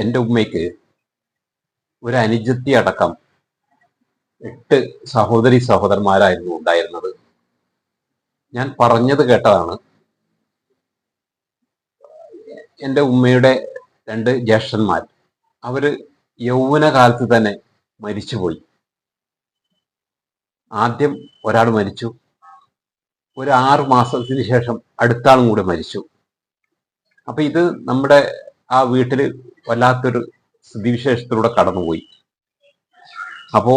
എൻ്റെ ഉമ്മയ്ക്ക് ഒരു അനുജത്തി അടക്കം 8 സഹോദരി സഹോദരന്മാരായിരുന്നു ഉണ്ടായിരുന്നത്. ഞാൻ പറഞ്ഞത് കേട്ടതാണ്. എൻ്റെ ഉമ്മയുടെ 2 ജ്യേഷ്ഠന്മാർ അവര് യൗവനകാലത്ത് തന്നെ മരിച്ചുപോയി. ആദ്യം ഒരാൾ മരിച്ചു, ഒരു 6 മാസത്തിന് ശേഷം അടുത്ത ആളും കൂടെ മരിച്ചു. അപ്പൊ ഇത് നമ്മുടെ ആ വീട്ടില് വല്ലാത്തൊരു സ്ഥിതിവിശേഷത്തിലൂടെ കടന്നുപോയി. അപ്പോ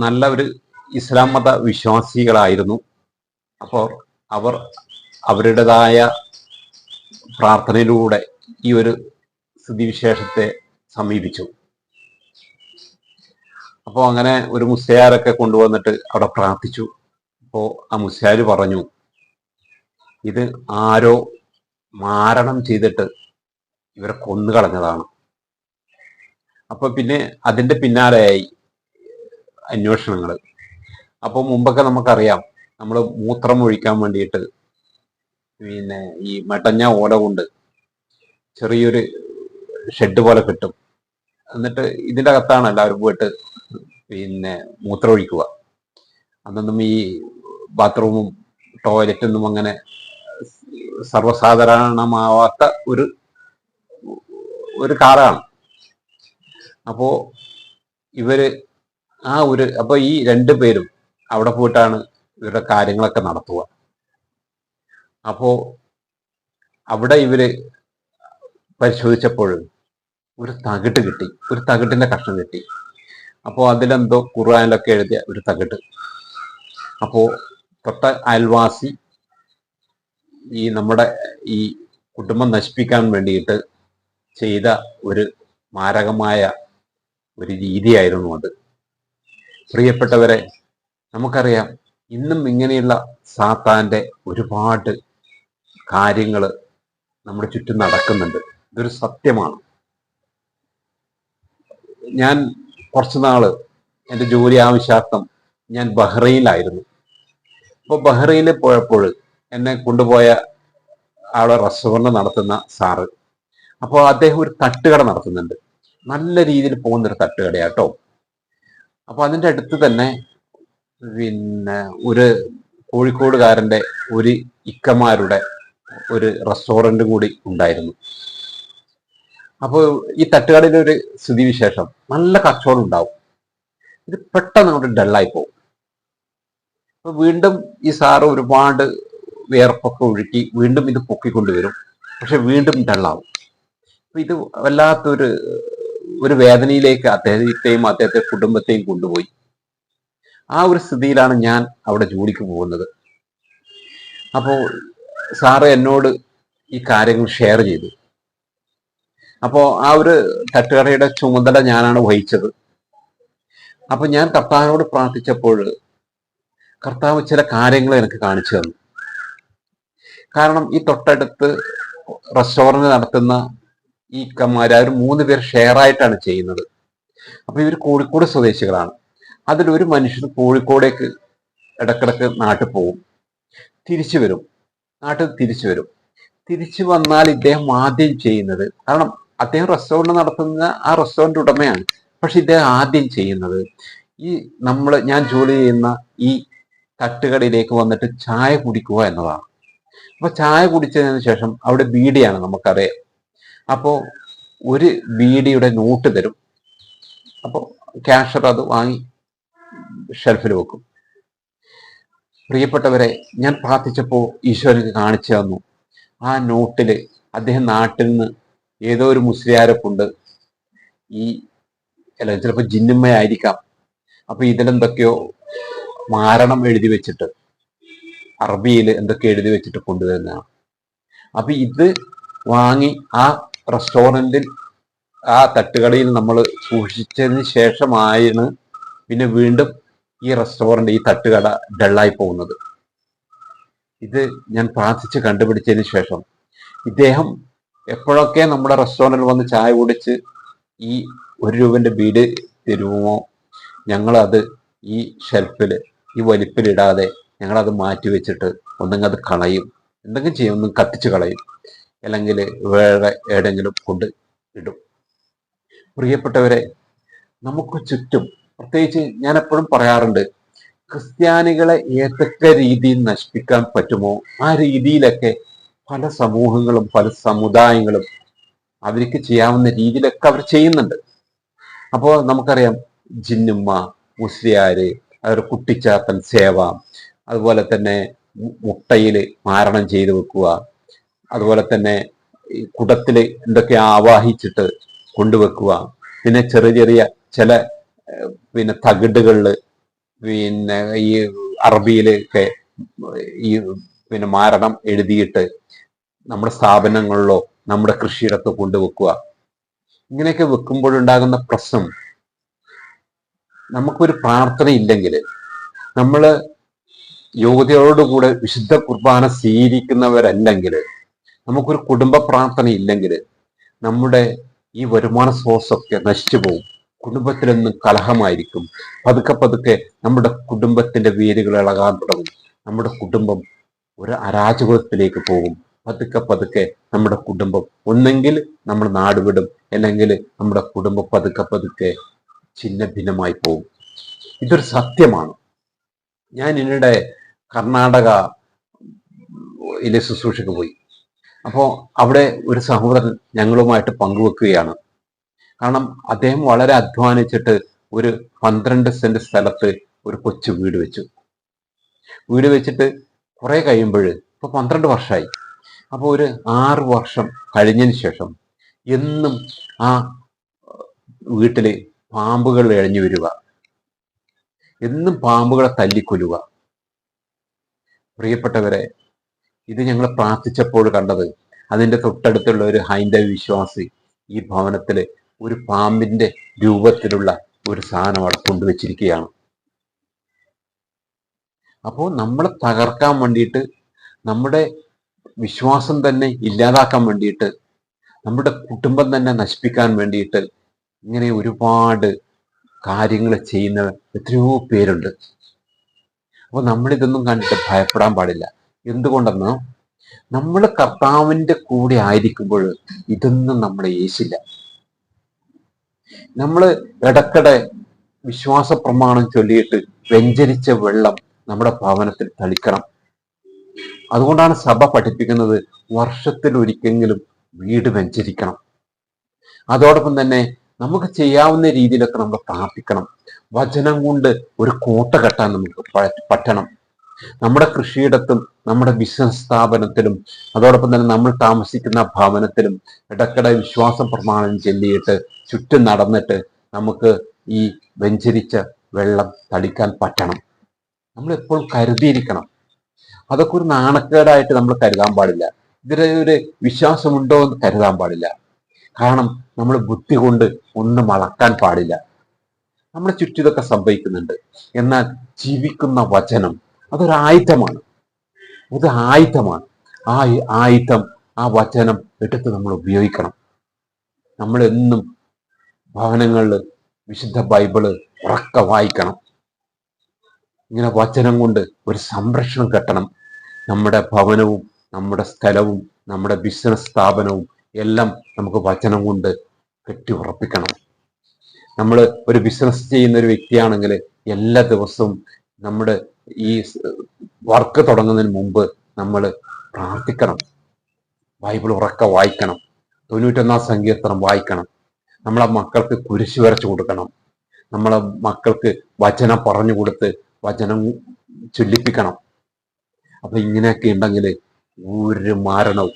നല്ല ഒരു ഇസ്ലാം മത വിശ്വാസികളായിരുന്നു. അപ്പോൾ അവർ അവരുടേതായ പ്രാർത്ഥനയിലൂടെ ഈ ഒരു സ്ഥിതിവിശേഷത്തെ സമീപിച്ചു. അപ്പോൾ അങ്ങനെ ഒരു മുസ്ലിയാരൊക്കെ കൊണ്ടുവന്നിട്ട് അവിടെ പ്രാർത്ഥിച്ചു. അപ്പോൾ ആ മുസ്ലിയാർ പറഞ്ഞു, ഇത് ആരോ മാരണം ചെയ്തിട്ട് ഇവരെ കൊന്നുകളഞ്ഞതാണ്. അപ്പൊ പിന്നെ അതിന്റെ പിന്നാലെയായി അന്വേഷണങ്ങൾ. അപ്പോൾ മുമ്പൊക്കെ നമുക്കറിയാം, നമ്മൾ മൂത്രം ഒഴിക്കാൻ വേണ്ടിയിട്ട് പിന്നെ ഈ മെടഞ്ഞ ഓല കൊണ്ട് ചെറിയൊരു ഷെഡ് പോലെ കിട്ടും. എന്നിട്ട് ഇതിൻ്റെ അകത്താണ് എല്ലാവരും പോയിട്ട് പിന്നെ മൂത്രം ഒഴിക്കുക. അന്നൊന്നും ഈ ബാത്റൂമും ടോയ്ലറ്റൊന്നും അങ്ങനെ സർവ്വസാധാരണമാവാത്ത ഒരു കാലമാണ്. അപ്പോ ഇവര് അപ്പൊ ഈ 2 പേരും അവിടെ പോയിട്ടാണ് ഇവരുടെ കാര്യങ്ങളൊക്കെ നടത്തുക. അപ്പോ അവിടെ ഇവര് പരിശോധിച്ചപ്പോൾ ഒരു തകിട്ട് കിട്ടി, ഒരു തകിട്ടിന്റെ കഷ്ണം കിട്ടി. അപ്പോൾ അതിലെന്തോ ഖുർആനിലൊക്കെ എഴുതിയ ഒരു തകിട്ട്. അപ്പോ തൊട്ട അയൽവാസി ഈ നമ്മുടെ ഈ കുടുംബം നശിപ്പിക്കാൻ വേണ്ടിയിട്ട് ചെയ്ത ഒരു മാരകമായ ഒരു രീതിയായിരുന്നു അത്. പ്രിയപ്പെട്ടവരെ, നമുക്കറിയാം ഇന്നും ഇങ്ങനെയുള്ള സാത്താന്റെ ഒരുപാട് കാര്യങ്ങൾ നമ്മുടെ ചുറ്റും നടക്കുന്നുണ്ട്. ഇതൊരു സത്യമാണ്. ഞാൻ കുറച്ചു നാള് എൻ്റെ ജോലി ആവശ്യാർത്ഥം ഞാൻ ബഹ്റൈനിലായിരുന്നു. അപ്പോൾ ബഹ്റൈനിൽ പോയപ്പോൾ എന്നെ കൊണ്ടുപോയ അവിടെ റെസ്റ്റോറൻറ്റ് നടത്തുന്ന സാറ്, അപ്പോൾ അദ്ദേഹം ഒരു തട്ടുകട നടത്തുന്നുണ്ട്. നല്ല രീതിയിൽ പോകുന്നൊരു തട്ടുകടയാട്ടോ. അപ്പോൾ അതിൻ്റെ അടുത്ത് തന്നെ പിന്നെ ഒരു കോഴിക്കോടുകാരൻ്റെ ഒരു ഇക്കമാരുടെ ഒരു റെസ്റ്റോറൻറ്റ് കൂടി ഉണ്ടായിരുന്നു. അപ്പോൾ ഈ തട്ടുകടയിലെ ഒരു സ്ഥിതിവിശേഷം, നല്ല കച്ചവടം ഉണ്ടാവും, ഇത് പെട്ടെന്ന് അങ്ങോട്ട് ഡള്ളായി പോകും. അപ്പൊ വീണ്ടും ഈ സാറ് ഒരുപാട് വിയർപ്പൊക്കെ ഒഴുക്കി വീണ്ടും ഇത് പൊക്കിക്കൊണ്ടുവരും, പക്ഷെ വീണ്ടും ഡള്ളാവും. അപ്പൊ ഇത് വല്ലാത്തൊരു വേദനയിലേക്ക് അദ്ദേഹത്തെയും അദ്ദേഹത്തെ കുടുംബത്തെയും കൊണ്ടുപോയി. ആ ഒരു സ്ഥിതിയിലാണ് ഞാൻ അവിടെ ജോലിക്ക് പോകുന്നത്. അപ്പോൾ സാറ് എന്നോട് ഈ കാര്യങ്ങൾ ഷെയർ ചെയ്തു. അപ്പോൾ ആ ഒരു തട്ടുകടയുടെ ചുമതല ഞാനാണ് വഹിച്ചത്. അപ്പൊ ഞാൻ കർത്താവിനോട് പ്രാർത്ഥിച്ചപ്പോൾ കർത്താവ് ചില കാര്യങ്ങൾ എനിക്ക് കാണിച്ചു തന്നു. കാരണം ഈ തൊട്ടടുത്ത് റെസ്റ്റോറൻറ്റ് നടത്തുന്ന ഈ ഇക്കമാര് അവർ 3 പേർ ഷെയർ ആയിട്ടാണ് ചെയ്യുന്നത്. അപ്പൊ ഇവർ കോഴിക്കോട് സ്വദേശികളാണ്. അതിലൊരു മനുഷ്യൻ കോഴിക്കോടേക്ക് ഇടക്കിടക്ക് നാട്ടിൽ പോകും, തിരിച്ചു വരും, നാട്ടിൽ തിരിച്ചു വരും. തിരിച്ചു വന്നാൽ ഇദ്ദേഹം ആദ്യം ചെയ്യുന്നത്, കാരണം അദ്ദേഹം റെസ്റ്റോറൻറ്റ് നടത്തുന്ന ആ റെസ്റ്റോറൻറ്റ് ഉടമയാണ്, പക്ഷെ ഇദ്ദേഹം ആദ്യം ചെയ്യുന്നത് ഞാൻ ജോലി ചെയ്യുന്ന ഈ തട്ടുകടയിലേക്ക് വന്നിട്ട് ചായ കുടിക്കുക എന്നതാണ്. അപ്പൊ ചായ കുടിച്ചതിന് ശേഷം അവിടെ ബീഡിയാണ്, നമുക്കറിയാം. അപ്പോൾ ഒരു ബീഡിയുടെ നോട്ട് തരും. അപ്പോൾ ക്യാഷർ അത് വാങ്ങി ഷെൽഫിൽ വെക്കും. പ്രിയപ്പെട്ടവരെ, ഞാൻ പ്രാർത്ഥിച്ചപ്പോൾ ഈശോ എനിക്ക് കാണിച്ചു തന്നു, ആ നോട്ടില് അദ്ദേഹം നാട്ടിൽ നിന്ന് ഏതോ ഒരു മുസ്ലിയാരെ കൊണ്ട് ചിലപ്പോൾ ജിന്നുമ്മയായിരിക്കാം, അപ്പൊ ഇതിലെന്തൊക്കെയോ മാരണം എഴുതി വെച്ചിട്ട്, അറബിയിൽ എന്തൊക്കെ എഴുതി വെച്ചിട്ട് കൊണ്ടുവരുന്നതാണ്. അപ്പൊ ഇത് വാങ്ങി ആ റെസ്റ്റോറൻറ്റിൽ ആ തട്ടുകടയിൽ നമ്മൾ സൂക്ഷിച്ചതിന് ശേഷമാണ് പിന്നെ വീണ്ടും ഈ റെസ്റ്റോറൻറ്റ് ഈ തട്ടുകട ഡള്ളായി പോകുന്നത്. ഇത് ഞാൻ പ്രാർത്ഥിച്ച് കണ്ടുപിടിച്ചതിന് ശേഷം ഇദ്ദേഹം എപ്പോഴൊക്കെ നമ്മുടെ റെസ്റ്റോറൻറ്റിൽ വന്ന് ചായ കുടിച്ച് ഈ 1 രൂപൻ്റെ ബീഡ് തരുമോ, ഞങ്ങളത് ഈ ഷെൽഫിൽ ഈ വലിപ്പിലിടാതെ ഞങ്ങളത് മാറ്റി വെച്ചിട്ട് ഒന്നെങ്കിൽ അത് കളയും, എന്തെങ്കിലും ചെയ്യും, ഒന്നും കത്തിച്ച് കളയും, അല്ലെങ്കിൽ വേറെ എവിടെയെങ്കിലും കൊണ്ട് ഇടും. പ്രിയപ്പെട്ടവരെ, നമുക്ക് ചുറ്റും, പ്രത്യേകിച്ച് ഞാൻ എപ്പോഴും പറയാറുണ്ട്, ക്രിസ്ത്യാനികളെ ഏതൊക്കെ രീതിയിൽ നശിപ്പിക്കാൻ പറ്റുമോ ആ രീതിയിലൊക്കെ പല സമൂഹങ്ങളും പല സമുദായങ്ങളും അവർക്ക് ചെയ്യാവുന്ന രീതിയിലൊക്കെ അവർ ചെയ്യുന്നുണ്ട്. അപ്പോൾ നമുക്കറിയാം, ജിന്നുമ്മ, മുസ്ലിയാര്, അവർ കുട്ടിച്ചാത്തൻ സേവ, അതുപോലെ തന്നെ മുട്ടയിൽ മാരണം ചെയ്തു വെക്കുക, അതുപോലെ തന്നെ ഈ കുടത്തിൽ എന്തൊക്കെ ആവാഹിച്ചിട്ട് കൊണ്ടുവെക്കുക, പിന്നെ ചെറിയ ചെറിയ ചില പിന്നെ തകിടുകളിൽ പിന്നെ ഈ അറബിയിലൊക്കെ ഈ പിന്നെ മാരണം എഴുതിയിട്ട് നമ്മുടെ സ്ഥാപനങ്ങളിലോ നമ്മുടെ കൃഷിയിടത്തോ കൊണ്ടുവെക്കുക. ഇങ്ങനെയൊക്കെ വെക്കുമ്പോഴുണ്ടാകുന്ന പ്രശ്നം, നമുക്കൊരു പ്രാർത്ഥന ഇല്ലെങ്കിൽ, നമ്മൾ യോഗ്യതയോടുകൂടെ വിശുദ്ധ കുർബാന സ്വീകരിക്കുന്നവരല്ലെങ്കിൽ, നമുക്കൊരു കുടുംബ പ്രാർത്ഥന ഇല്ലെങ്കിൽ നമ്മുടെ ഈ വരുമാന സ്രോതസ്സൊക്കെ നശിച്ചു പോകും. കുടുംബത്തിലൊന്നും കലഹമായിരിക്കും. പതുക്കെ പതുക്കെ നമ്മുടെ കുടുംബത്തിന്റെ വേരുകൾ ഇളകാൻ തുടങ്ങും. നമ്മുടെ കുടുംബം ഒരു അരാജകത്വത്തിലേക്ക് പോകും. പതുക്കെ പതുക്കെ നമ്മുടെ കുടുംബം ഒന്നെങ്കിൽ നമ്മൾ നാടുവിടും, അല്ലെങ്കിൽ നമ്മുടെ കുടുംബം പതുക്കെ പതുക്കെ ഛിന്ന ഭിന്നമായി പോകും. ഇതൊരു സത്യമാണ്. ഞാൻ ഇതിനിടെ കർണാടക ശുശ്രൂഷയ്ക്ക് പോയി. അപ്പോൾ അവിടെ ഒരു സഹോദരൻ ഞങ്ങളുമായിട്ട് പങ്കുവെക്കുകയാണ്. കാരണം അദ്ദേഹം വളരെ അധ്വാനിച്ചിട്ട് ഒരു 12 സെന്റ് സ്ഥലത്ത് ഒരു കൊച്ചു വീട് വെച്ചു. വീട് വെച്ചിട്ട് കുറെ കഴിയുമ്പോൾ, ഇപ്പൊ 12 വർഷമായി, അപ്പോൾ ഒരു 6 വർഷം കഴിഞ്ഞതിന് ശേഷം എന്നും ആ വീട്ടില് പാമ്പുകൾ എഴഞ്ഞു വരിക, എന്നും പാമ്പുകളെ തല്ലിക്കൊല്ലുക. പ്രിയപ്പെട്ടവരെ, ഇത് ഞങ്ങൾ പ്രാർത്ഥിച്ചപ്പോൾ കണ്ടത്, അതിന്റെ തൊട്ടടുത്തുള്ള ഒരു ഹൈന്ദവ വിശ്വാസി ഈ ഭവനത്തില് ഒരു പാമ്പിന്റെ രൂപത്തിലുള്ള ഒരു സാധനം അവിടെ കൊണ്ടുവച്ചിരിക്കുകയാണ്. അപ്പോൾ നമ്മളെ തകർക്കാൻ വേണ്ടിയിട്ട്, നമ്മുടെ വിശ്വാസം തന്നെ ഇല്ലാതാക്കാൻ വേണ്ടിയിട്ട്, നമ്മുടെ കുടുംബം തന്നെ നശിപ്പിക്കാൻ വേണ്ടിയിട്ട് ഇങ്ങനെ ഒരുപാട് കാര്യങ്ങൾ ചെയ്യുന്ന എത്രയോ പേരുണ്ട്. അപ്പോൾ നമ്മളിതൊന്നും കണ്ടിട്ട് ഭയപ്പെടാൻ പാടില്ല. എന്തുകൊണ്ടെന്ന്, നമ്മൾ കർത്താവിന്റെ കൂടെ ആയിരിക്കുമ്പോൾ ഇതൊന്നും നമ്മളെ യേശില്ല. നമ്മൾ ഇടയ്ക്കിടെ വിശ്വാസ പ്രമാണം ചൊല്ലിയിട്ട് വ്യഞ്ചരിച്ച വെള്ളം നമ്മുടെ ഭവനത്തിൽ തളിക്കണം. അതുകൊണ്ടാണ് സഭ പഠിപ്പിക്കുന്നത്, വർഷത്തിൽ ഒരിക്കലെങ്കിലും വീട് വെഞ്ചരിക്കണം. അതോടൊപ്പം തന്നെ നമുക്ക് ചെയ്യാവുന്ന രീതിയിലൊക്കെ നമ്മൾ പ്രാർത്ഥിക്കണം. വചനം കൊണ്ട് ഒരു കോട്ട കെട്ടാൻ നമുക്ക് പറ്റണം. നമ്മുടെ കൃഷിയിടത്തും നമ്മുടെ ബിസിനസ് സ്ഥാപനത്തിലും അതോടൊപ്പം തന്നെ നമ്മൾ താമസിക്കുന്ന ഭവനത്തിലും ഇടയ്ക്കിടെ വിശ്വാസ പ്രമാണം ചൊല്ലിയിട്ട് ചുറ്റും നടന്നിട്ട് നമുക്ക് ഈ വെഞ്ചരിച്ച വെള്ളം തളിക്കാൻ പറ്റണം. നമ്മൾ എപ്പോഴും കരുതിയിരിക്കണം. അതൊക്കെ ഒരു നാണക്കേടായിട്ട് നമ്മൾ കരുതാൻ പാടില്ല. ഇതിലൊരു വിശ്വാസമുണ്ടോ എന്ന് കരുതാൻ പാടില്ല. കാരണം നമ്മൾ ബുദ്ധി കൊണ്ട് ഒന്നും അളക്കാൻ പാടില്ല. നമ്മുടെ ചുറ്റും ഇതൊക്കെ സംഭവിക്കുന്നുണ്ട്. എന്നാൽ ജീവിക്കുന്ന വചനം അതൊരായുധമാണ്. അത് ആയുധമാണ്. ആ ആയുധം, ആ വചനം എടുത്ത് നമ്മൾ ഉപയോഗിക്കണം. നമ്മൾ എന്നും ഭവനങ്ങളിൽ വിശുദ്ധ ബൈബിള് ഉറക്കെ വായിക്കണം. ഇങ്ങനെ വചനം കൊണ്ട് ഒരു സംരക്ഷണം കെട്ടണം. നമ്മുടെ ഭവനവും നമ്മുടെ സ്ഥലവും നമ്മുടെ ബിസിനസ് സ്ഥാപനവും എല്ലാം നമുക്ക് വചനം കൊണ്ട് കെട്ടി ഉറപ്പിക്കണം. നമ്മൾ ഒരു ബിസിനസ് ചെയ്യുന്ന ഒരു വ്യക്തിയാണെങ്കിൽ എല്ലാ ദിവസവും നമ്മുടെ ഈ വർക്ക് തുടങ്ങുന്നതിന് മുമ്പ് നമ്മൾ പ്രാർത്ഥിക്കണം. ബൈബിൾ ഉറക്കെ വായിക്കണം. 91 സങ്കീർത്തനം വായിക്കണം. നമ്മളെ മക്കൾക്ക് കുരിശ് വരച്ചു കൊടുക്കണം. നമ്മളെ മക്കൾക്ക് വചനം പറഞ്ഞു കൊടുത്ത് വചനം ചൊല്ലിപ്പിക്കണം. അപ്പൊ ഇങ്ങനെയൊക്കെ ഉണ്ടെങ്കിൽ ഒരു മാരണവും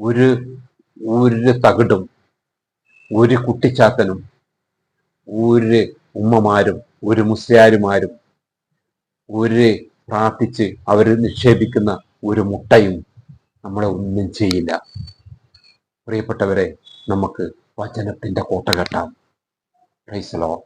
ഒരു തകിടും ഒരു കുട്ടിച്ചാത്തനും ഒരു ഉമ്മമാരും ഒരു മുസ്ലിയാരുമാരും ഒരു പ്രാർത്ഥിച്ച് അവർ നിക്ഷേപിക്കുന്ന ഒരു മുട്ടയും നമ്മളെ ഒന്നും ചെയ്യില്ല. പ്രിയപ്പെട്ടവരെ, നമുക്ക് വചനത്തിന്റെ കോട്ട കെട്ടാം. Praise the Lord.